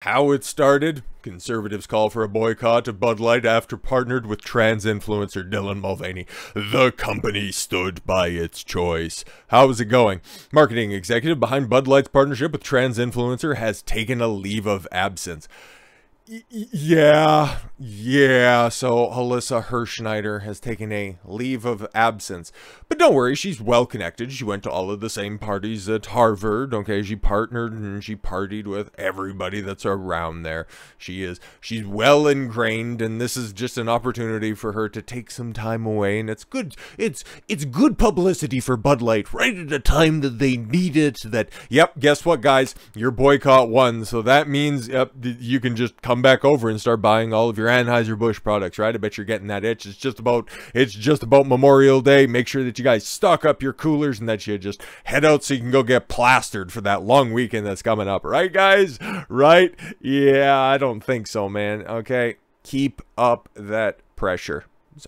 How it started? Conservatives call for a boycott of Bud Light after partnered with trans influencer Dylan Mulvaney. The company stood by its choice. How is it going? Marketing executive behind Bud Light's partnership with trans influencer has taken a leave of absence. Yeah. So Alyssa Hirschneider has taken a leave of absence. But don't worry, she's well connected. She went to all of the same parties at Harvard. Okay, she partnered and she partied with everybody that's around there. She's well ingrained, and this is just an opportunity for her to take some time away. And it's good. It's good publicity for Bud Light right at a time that they need it. That guess what, guys? Your boycott won, so that means you can just come back over and start buying all of your Anheuser-Busch products, right? I bet you're getting that itch. It's just about Memorial Day. Make sure that you guys stock up your coolers and that you just head out so you can go get plastered for that long weekend that's coming up, right, guys? Right? Yeah, I don't think so, man. Okay, keep up that pressure.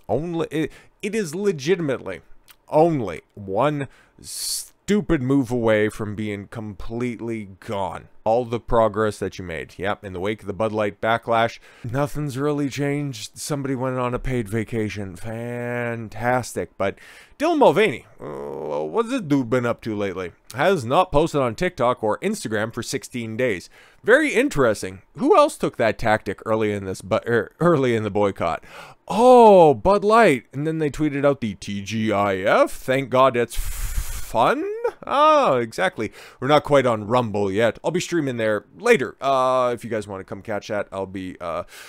It is legitimately only one stupid move away from being completely gone. All the progress that you made. Yep, in the wake of the Bud Light backlash, nothing's really changed. Somebody went on a paid vacation. Fantastic. But Dylan Mulvaney, what's this dude been up to lately? Has not posted on TikTok or Instagram for 16 days. Very interesting. Who else took that tactic early in the boycott? Oh, Bud Light. And then they tweeted out the TGIF. Thank God it's fun? Oh, exactly. We're not quite on Rumble yet. I'll be streaming there later. If you guys want to come catch that, I'll be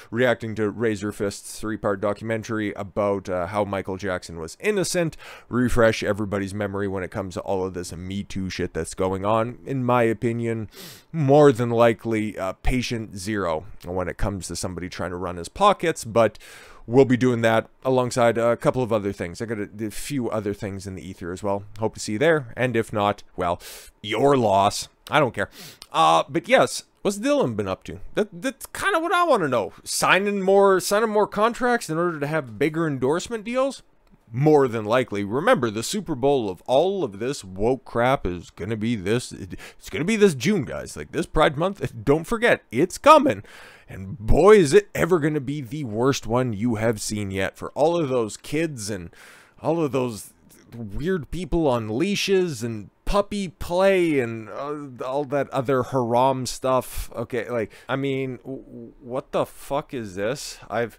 reacting to Razor Fist's 3-part documentary about how Michael Jackson was innocent. Refresh everybody's memory when it comes to all of this Me Too shit that's going on. In my opinion, more than likely patient zero when it comes to somebody trying to run his pockets, but we'll be doing that alongside a couple of other things. I got a few other things in the ether as well. Hope to see you there. And if not, well, your loss. I don't care. But yes, what's Dylan been up to? That's kind of what I want to know. Signing more contracts in order to have bigger endorsement deals? More than likely. Remember, the Super Bowl of all of this woke crap is going to be this. It's going to be this June, guys. Like this Pride Month. Don't forget, it's coming. And boy, is it ever going to be the worst one you have seen yet. For all of those kids and all of those weird people on leashes and puppy play and all that other haram stuff. Okay, like, I mean, what the fuck is this? I've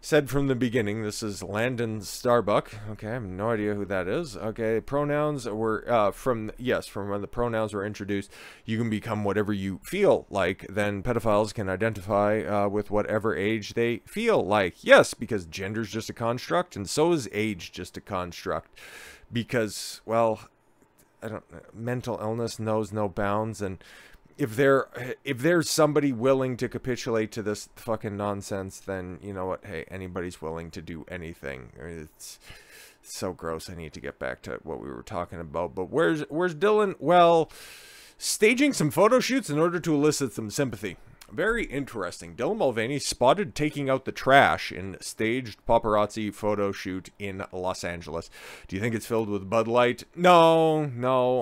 said from the beginning, this is Landon Starbuck. Okay, I have no idea who that is. Okay, pronouns were from when the pronouns were introduced, you can become whatever you feel like. Then pedophiles can identify with whatever age they feel like. Yes, because gender's just a construct, and so is age just a construct. Because, well, mental illness knows no bounds, and if there's somebody willing to capitulate to this fucking nonsense, then you know what? Hey, anybody's willing to do anything. It's so gross. I need to get back to what we were talking about. But where's Dylan? Well, staging some photo shoots in order to elicit some sympathy. Very interesting. Dylan Mulvaney spotted taking out the trash in staged paparazzi photo shoot in Los Angeles. Do you think it's filled with Bud Light? No.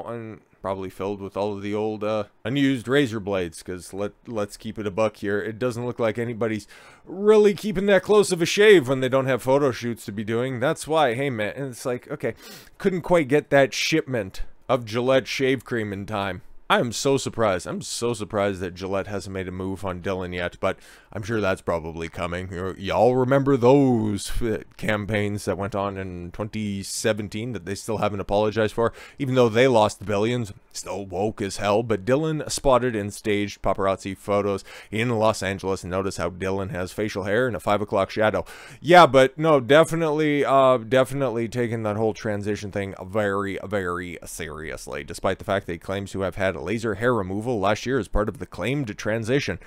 And probably filled with all of the old unused razor blades, because let's keep it a buck here. It doesn't look like anybody's really keeping that close of a shave when they don't have photo shoots to be doing. That's why, hey man, and it's like, okay, couldn't quite get that shipment of Gillette shave cream in time. I am so surprised. I'm so surprised that Gillette hasn't made a move on Dylan yet, but I'm sure that's probably coming. Y'all remember those campaigns that went on in 2017 that they still haven't apologized for, even though they lost billions? Still woke as hell. But Dylan spotted in staged paparazzi photos in Los Angeles, and notice how Dylan has facial hair and a 5 o'clock shadow. Yeah, but no, definitely taking that whole transition thing very, very seriously, despite the fact that he claims to have had laser hair removal last year as part of the claimed transition.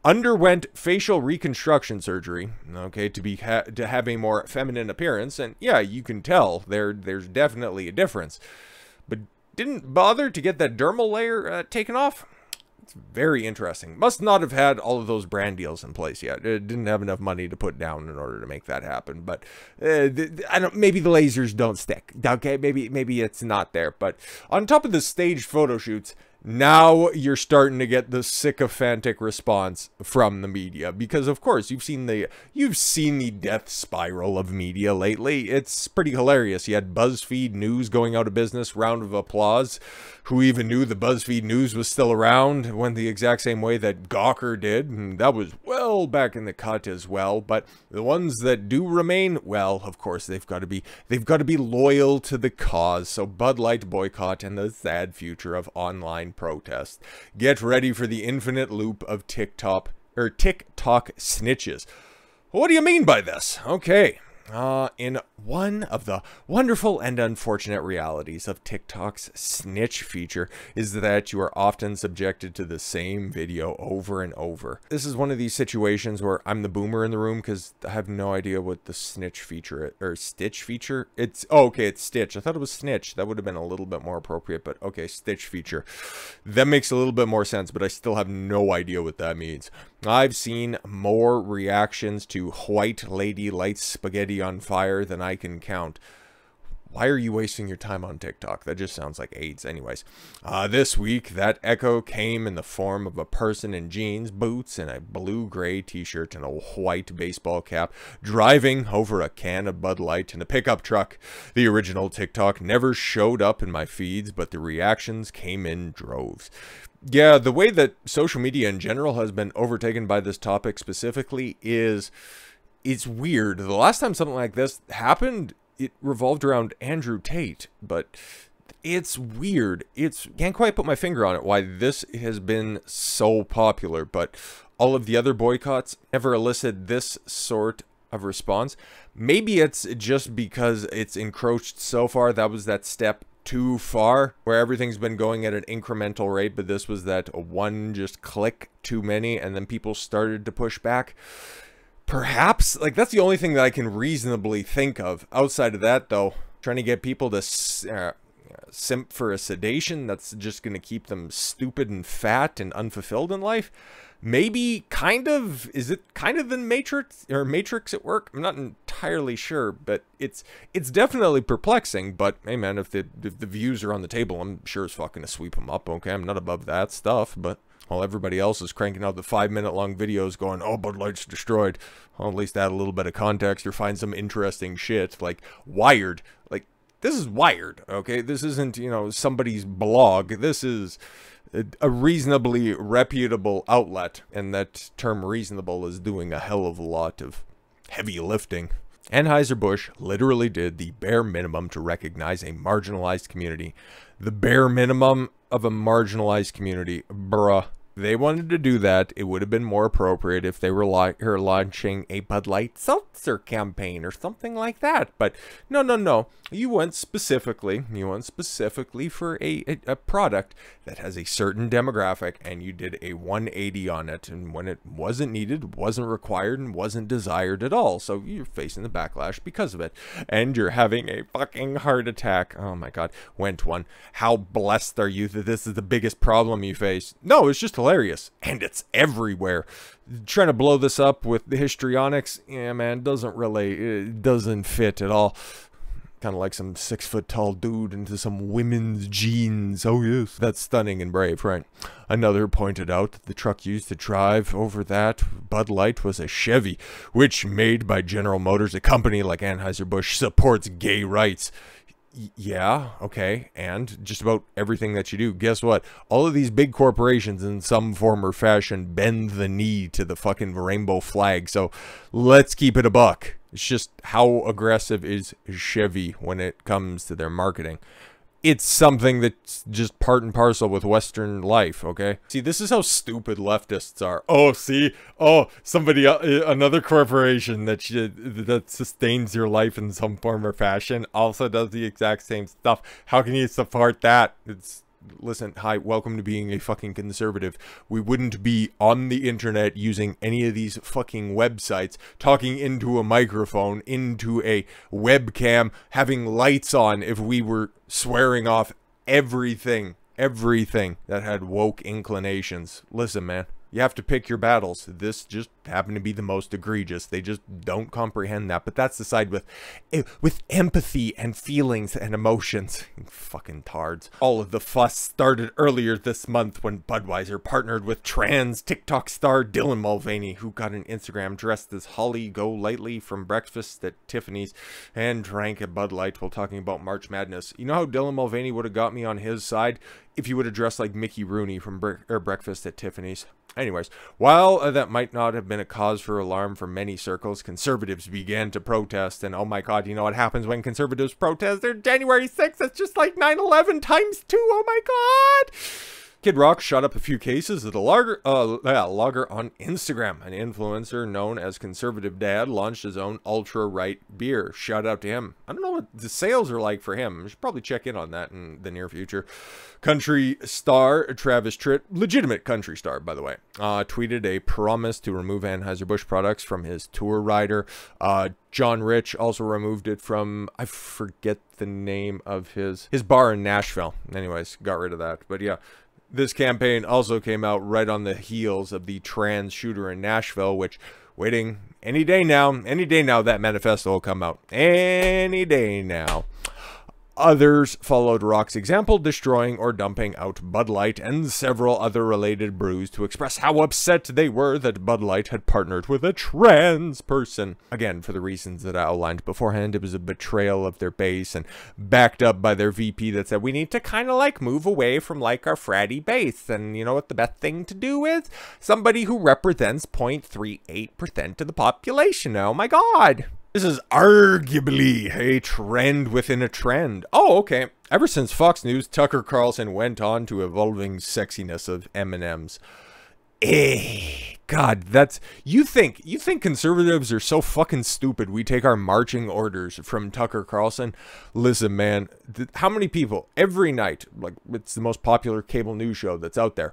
Underwent facial reconstruction surgery, okay, to have a more feminine appearance, and yeah, you can tell there's definitely a difference, but didn't bother to get that dermal layer taken off. It's very interesting. Must not have had all of those brand deals in place yet. It didn't have enough money to put down in order to make that happen. But I don't. Maybe the lasers don't stick. Okay, maybe it's not there. But on top of the staged photo shoots, Now you're starting to get the sycophantic response from the media, because of course you've seen the death spiral of media lately. It's pretty hilarious. You had BuzzFeed News going out of business, round of applause. Who even knew the BuzzFeed News was still around? Went the exact same way that Gawker did, and that was well back in the cut as well. But the ones that do remain, well, of course they've got to be loyal to the cause. So Bud Light boycott and the sad future of online protest. Get ready for the infinite loop of TikTok snitches. What do you mean by this? Okay. In one of the wonderful and unfortunate realities of TikTok's snitch feature is that you are often subjected to the same video over and over. This is one of these situations where I'm the boomer in the room because I have no idea what the snitch feature or stitch feature. It's okay, it's stitch. I thought it was snitch. That would have been a little bit more appropriate, but okay, stitch feature. That makes a little bit more sense, but I still have no idea what that means. I've seen more reactions to white lady lights spaghetti on fire than I can count. Why are you wasting your time on TikTok? That just sounds like AIDS anyways. This week, that echo came in the form of a person in jeans, boots, and a blue-gray t-shirt and a white baseball cap, driving over a can of Bud Light in a pickup truck. The original TikTok never showed up in my feeds, but the reactions came in droves. Yeah, the way that social media in general has been overtaken by this topic specifically is, it's weird. The last time something like this happened, it revolved around Andrew Tate, but it's weird. Can't quite put my finger on it why this has been so popular, but all of the other boycotts never elicited this sort of response. Maybe it's just because it's encroached so far. That was that step too far where everything's been going at an incremental rate, but this was that one just click too many, and then people started to push back. Perhaps, like, that's the only thing that I can reasonably think of. Outside of that, though, trying to get people to simp for a sedation that's just going to keep them stupid and fat and unfulfilled in life. Maybe, kind of, is it kind of the Matrix at work? I'm not entirely sure, but it's definitely perplexing. But hey, man, if the views are on the table, I'm sure as fuck gonna sweep them up. Okay, I'm not above that stuff, but while everybody else is cranking out the 5-minute long videos going, oh, Bud Light's destroyed, I'll at least add a little bit of context or find some interesting shit like Wired. Like, this is Wired, okay? This isn't, you know, somebody's blog. This is a reasonably reputable outlet, and that term reasonable is doing a hell of a lot of heavy lifting. Anheuser-Busch literally did the bare minimum to recognize a marginalized community. The bare minimum of a marginalized community, bruh. They wanted to do that. It would have been more appropriate if they were launching a Bud Light seltzer campaign or something like that. But no. You went specifically for a product that has a certain demographic, and you did a 180 on it. And when it wasn't needed, wasn't required, and wasn't desired at all. So you're facing the backlash because of it. And you're having a fucking heart attack. Oh my God, went one. How blessed are you that this is the biggest problem you face? No, it's just hilarious, and it's everywhere. Trying to blow this up with the histrionics, yeah, man, it doesn't fit at all. Kind of like some 6-foot-tall dude into some women's jeans. Oh yes, that's stunning and brave, right? Another pointed out that the truck used to drive over that Bud Light was a Chevy, which, made by General Motors, a company like Anheuser-Busch, supports gay rights. Yeah, okay, and just about everything that you do. Guess what? All of these big corporations in some form or fashion bend the knee to the fucking rainbow flag, so let's keep it a buck. It's just how aggressive is Chevy when it comes to their marketing. It's something that's just part and parcel with Western life, okay? See, this is how stupid leftists are. Oh, see? Oh, somebody, another corporation that sustains your life in some form or fashion also does the exact same stuff. How can you support that? Listen, hi, welcome to being a fucking conservative. We wouldn't be on the internet using any of these fucking websites, talking into a microphone, into a webcam, having lights on if we were swearing off everything that had woke inclinations. Listen, man, You have to pick your battles. This just happened to be the most egregious. They just don't comprehend that. But that's the side with empathy and feelings and emotions. Fucking tards. All of the fuss started earlier this month when Budweiser partnered with trans TikTok star Dylan Mulvaney, who got an Instagram dressed as Holly Golightly from breakfast at Tiffany's and drank a Bud Light while talking about March Madness. You know how Dylan Mulvaney would have got me on his side? If you would have dressed like Mickey Rooney from breakfast at Tiffany's. Anyways, while that might not have been a cause for alarm for many circles, conservatives began to protest. And oh my god, you know what happens when conservatives protest? They're January 6th. That's just like 9/11 times 2. Oh my god! Kid Rock shot up a few cases at a logger on Instagram. An influencer known as Conservative Dad launched his own ultra-right beer. Shout out to him. I don't know what the sales are like for him. I should probably check in on that in the near future. Country star Travis Tritt, legitimate country star, by the way, tweeted a promise to remove Anheuser-Busch products from his tour rider. John Rich also removed it from, I forget the name of his bar in Nashville. Anyways, got rid of that. But yeah. This campaign also came out right on the heels of the trans shooter in Nashville, which, waiting any day now, that manifesto will come out. Any day now. Others followed Rock's example, destroying or dumping out Bud Light and several other related brews to express how upset they were that Bud Light had partnered with a trans person. Again, for the reasons that I outlined beforehand, it was a betrayal of their base and backed up by their VP that said, we need to kind of like move away from like our fratty base. And you know what the best thing to do is? Somebody who represents 0.38% of the population. Oh my god. This is arguably a trend within a trend. Oh, okay. Ever since Fox News, Tucker Carlson went on to evolving sexiness of M&Ms. God, that's... You think conservatives are so fucking stupid we take our marching orders from Tucker Carlson? Listen, man, how many people every night, like, it's the most popular cable news show that's out there.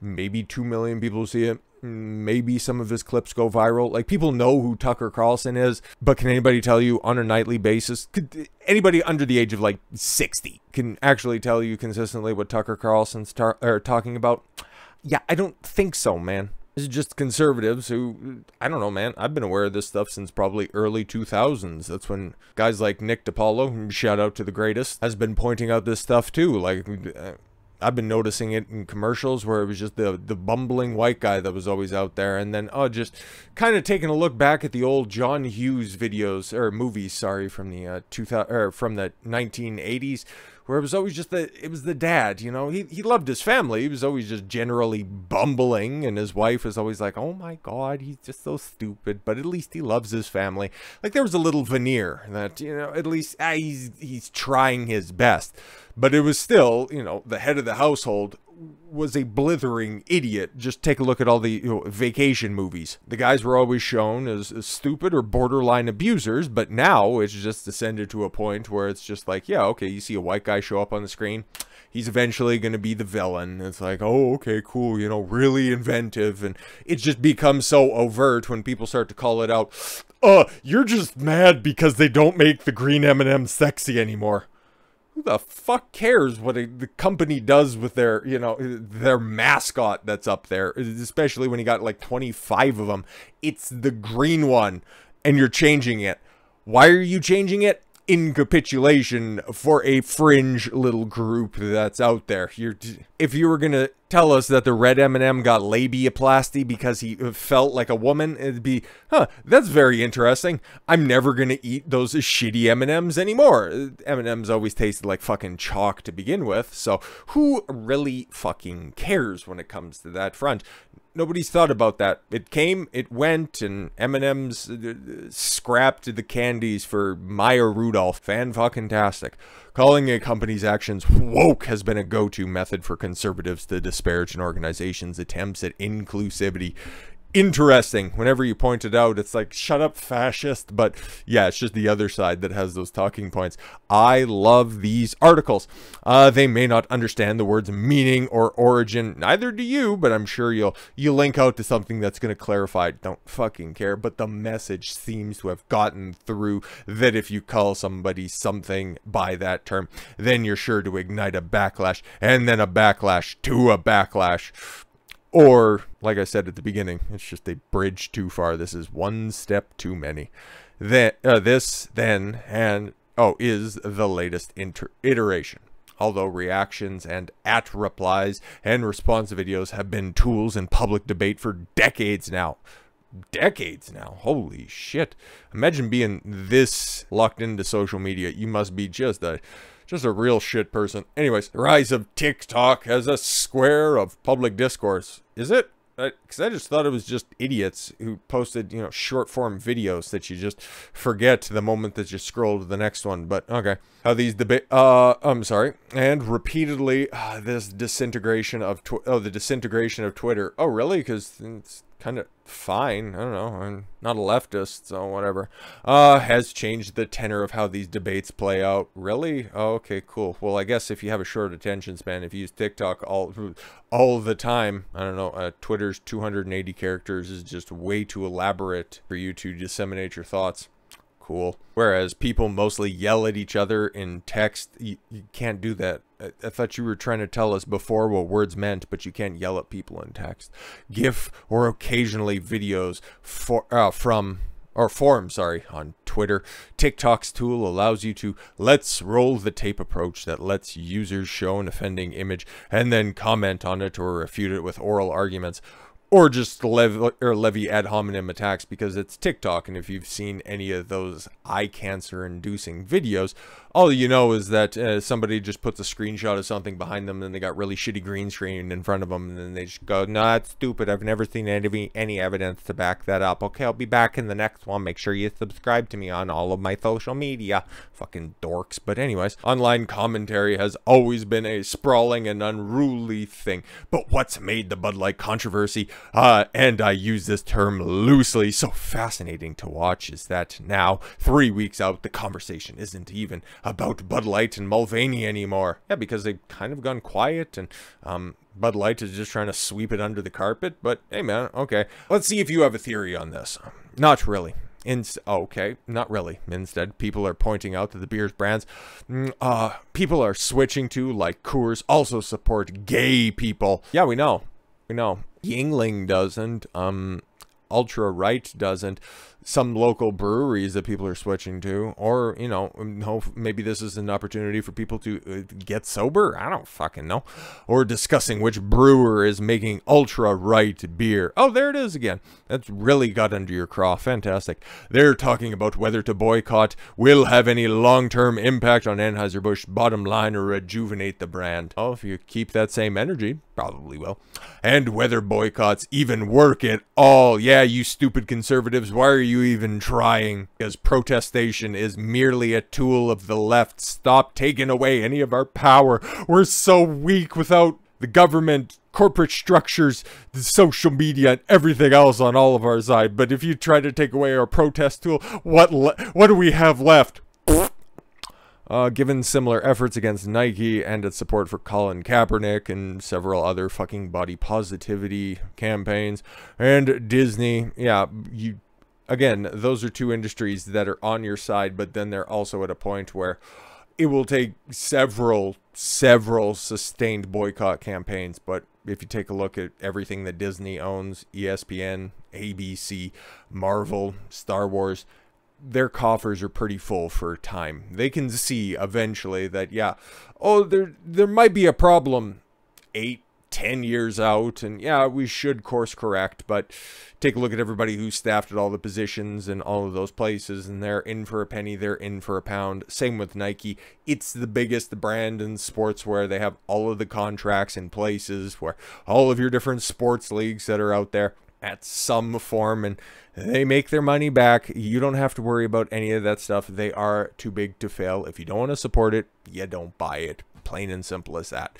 Maybe 2 million people see it. Maybe some of his clips go viral. Like, people know who Tucker Carlson is, but can anybody tell you on a nightly basis? Could anybody under the age of like 60 can actually tell you consistently what Tucker Carlson's talking about? Yeah, I don't think so, man. This is just conservatives who, I don't know, man. I've been aware of this stuff since probably early 2000s. That's when guys like Nick DiPaolo, shout out to the greatest, has been pointing out this stuff too. Like, I've been noticing it in commercials where it was just the bumbling white guy that was always out there, and then just kind of taking a look back at the old John Hughes videos or movies, sorry, from the 1980s, where it was always just the dad, you know. He loved his family. He was always just generally bumbling, and his wife was always like, oh my god, he's just so stupid, but at least he loves his family. Like, there was a little veneer that, you know, at least he's trying his best. But it was still, you know, the head of the household was a blithering idiot. Just take a look at all the vacation movies. The guys were always shown as stupid or borderline abusers, but now it's just descended to a point where it's just like, yeah, okay, you see a white guy show up on the screen, he's eventually going to be the villain. It's like, oh, okay, cool, you know, really inventive, and it just becomes so overt when people start to call it out. You're just mad because they don't make the green M&M sexy anymore. Who the fuck cares what the company does with their, you know, their mascot that's up there, especially when you got like 25 of them. It's the green one, and you're changing it. Why are you changing it? In capitulation for a fringe little group that's out there. If you were gonna tell us that the red M&M got labiaplasty because he felt like a woman, it'd be, that's very interesting. I'm never gonna eat those shitty M&Ms anymore. M&Ms always tasted like fucking chalk to begin with, so who really fucking cares when it comes to that front? Nobody's thought about that. It came, it went, and M&M's scrapped the candies for Maya Rudolph. Fan-fucking-tastic. Calling a company's actions woke has been a go-to method for conservatives to disparage an organization's attempts at inclusivity. Interesting. Whenever you point it out, it's like, shut up, fascist. But yeah, it's just the other side that has those talking points. I love these articles. They may not understand the word's meaning or origin. Neither do you, but I'm sure you'll link out to something that's going to clarify. Don't fucking care. But the message seems to have gotten through that if you call somebody something by that term, then you're sure to ignite a backlash, and then a backlash to a backlash. Or, like I said at the beginning, it's just a bridge too far. This is one step too many. This, then, and, is the latest iteration. Although reactions and @replies and response videos have been tools in public debate for decades now. Decades now. Holy shit. Imagine being this locked into social media. You must be just a real shit person. Anyways, the rise of TikTok as a square of public discourse. Is it? Because I just thought it was just idiots who posted, short form videos that you just forget the moment that you scroll to the next one. But okay, how these I'm sorry, and repeatedly this disintegration of the disintegration of Twitter. Oh really? Because it's kind of fine. I don't know. I'm not a leftist, so whatever. Has changed the tenor of how these debates play out. Really? Oh, okay, cool. Well, I guess if you have a short attention span, if you use TikTok all the time, I don't know, Twitter's 280 characters is just way too elaborate for you to disseminate your thoughts. Cool. Whereas people mostly yell at each other in text, you can't do that. I thought you were trying to tell us before what words meant, but you can't yell at people in text. GIF or occasionally videos forums on Twitter. TikTok's tool allows you to let's roll the tape approach that lets users show an offending image and then comment on it or refute it with oral arguments. Or just levy ad hominem attacks because it's TikTok, and if you've seen any of those eye cancer-inducing videos, all you know is that somebody just puts a screenshot of something behind them, and they got really shitty green screen in front of them, and then they just go, "No, that's stupid. I've never seen any evidence to back that up. Okay, I'll be back in the next one. Make sure you subscribe to me on all of my social media." Fucking dorks. But anyways, online commentary has always been a sprawling and unruly thing. But what's made the Bud Light controversy, and I use this term loosely, so fascinating to watch, is that now, 3 weeks out, the conversation isn't even about Bud Light and Mulvaney anymore. Yeah, because they've kind of gone quiet, and Bud Light is just trying to sweep it under the carpet. But hey man, okay, let's see if you have a theory on this. Not really. Okay, not really. Instead, people are pointing out that the beer's brands people are switching to, like Coors, also support gay people. Yeah, we know. Yingling doesn't. Ultra Right doesn't. Some local breweries that people are switching to, or maybe this is an opportunity for people to get sober. I don't fucking know. Or discussing which brewer is making Ultra Right beer. Oh, there it is again. That's really got under your craw. Fantastic. They're talking about whether to boycott will have any long-term impact on Anheuser-Busch bottom line or rejuvenate the brand. Oh, if you keep that same energy, probably will. And whether boycotts even work at all. Yeah, you stupid conservatives, why are you even trying? Because protestation is merely a tool of the left. Stop taking away any of our power. We're so weak without the government, corporate structures, the social media, and everything else on all of our side. But if you try to take away our protest tool, what do we have left? Given similar efforts against Nike and its support for Colin Kaepernick and several other fucking body positivity campaigns, and Disney, yeah, again, those are two industries that are on your side, but then they're also at a point where it will take several sustained boycott campaigns. But if you take a look at everything that Disney owns, ESPN, ABC, Marvel, Star Wars, their coffers are pretty full for time. They can see eventually that, yeah, oh, there might be a problem 8-10 years out, and yeah, we should course correct. But take a look at everybody who staffed at all the positions in all of those places, and they're in for a penny, they're in for a pound. Same with Nike. It's the biggest brand in sports, where they have all of the contracts in places, where all of your different sports leagues that are out there at some form, and they make their money back. You don't have to worry about any of that stuff. They are too big to fail. If you don't want to support it, you don't buy it. Plain and simple as that.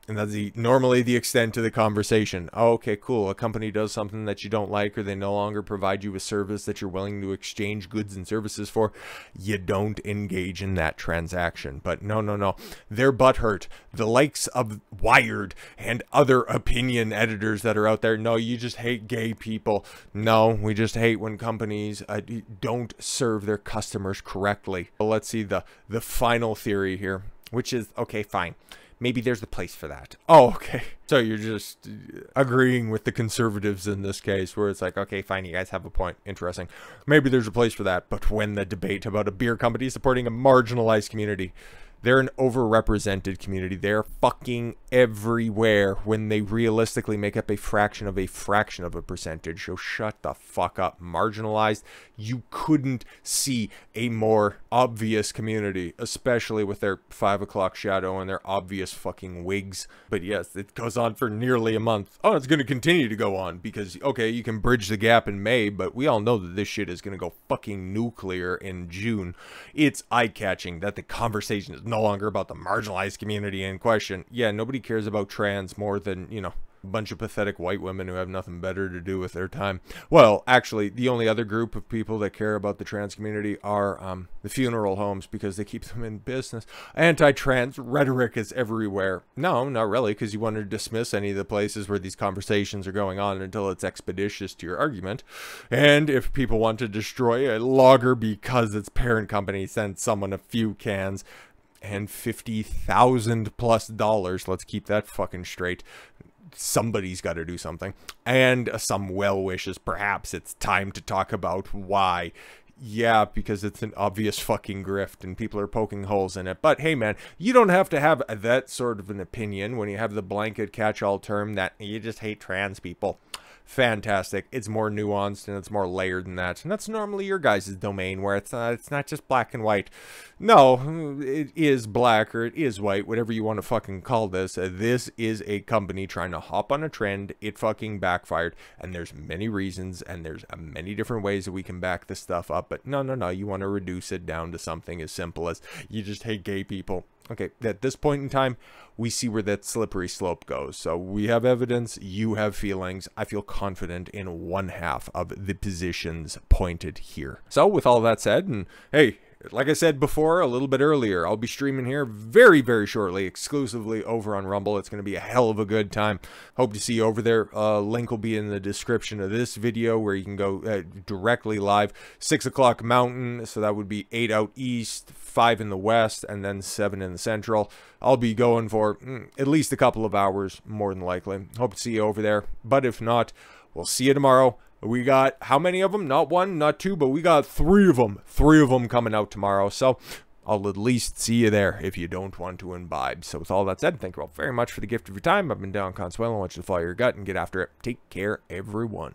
And that's normally the extent to the conversation. Oh, okay, cool. A company does something that you don't like, or they no longer provide you a service that you're willing to exchange goods and services for. You don't engage in that transaction. But no. They're butthurt. The likes of Wired and other opinion editors that are out there. No, you just hate gay people. No, we just hate when companies don't serve their customers correctly. Well, let's see the final theory here, which is, okay, fine. maybe there's a place for that. Oh, okay. So you're just agreeing with the conservatives in this case, where it's like, okay, fine, you guys have a point. Interesting. Maybe there's a place for that. But when the debate about a beer company supporting a marginalized community, they're an overrepresented community. They're fucking everywhere when they realistically make up a fraction of a percentage. So shut the fuck up. Marginalized. You couldn't see a more obvious community, especially with their 5 o'clock shadow and their obvious fucking wigs. But yes, it goes on for nearly a month. Oh, it's going to continue to go on because, okay, you can bridge the gap in May, but we all know that this shit is going to go fucking nuclear in June. It's eye-catching that the conversation is no longer about the marginalized community in question. Yeah, nobody cares about trans more than, you know, a bunch of pathetic white women who have nothing better to do with their time. Well, actually, the only other group of people that care about the trans community are the funeral homes, because they keep them in business. Anti-trans rhetoric is everywhere. No, not really, because you want to dismiss any of the places where these conversations are going on until it's expeditious to your argument. And if people want to destroy a lager because its parent company sent someone a few cans and $50,000+ let's keep that fucking straight, somebody's got to do something. And some well wishes. Perhaps it's time to talk about why. Yeah, because it's an obvious fucking grift and people are poking holes in it. But hey, man, you don't have to have that sort of an opinion when you have the blanket catch-all term that you just hate trans people. Fantastic. It's more nuanced and it's more layered than that. And that's normally your guys' domain, where it's not just black and white. No, it is black or it is white, whatever you want to fucking call this. This is a company trying to hop on a trend. It fucking backfired. And there's many reasons and there's many different ways that we can back this stuff up. But no, you want to reduce it down to something as simple as you just hate gay people. Okay, at this point in time, we see where that slippery slope goes. So we have evidence, you have feelings. I feel confident in one half of the positions pointed here. So with all that said, and hey, like I said before, a little bit earlier, I'll be streaming here very, very shortly, exclusively over on Rumble. It's going to be a hell of a good time. Hope to see you over there. Link will be in the description of this video where you can go directly live. 6 o'clock Mountain, so that would be 8 out east, 5 in the west, and then 7 in the central. I'll be going for at least a couple of hours, more than likely. Hope to see you over there. But if not, we'll see you tomorrow. We got, how many of them? Not 1, not 2, but we got 3 of them. 3 of them coming out tomorrow. So I'll at least see you there if you don't want to imbibe. So with all that said, thank you all very much for the gift of your time. I've been Don Consuelo. I want you to follow your gut and get after it. Take care, everyone.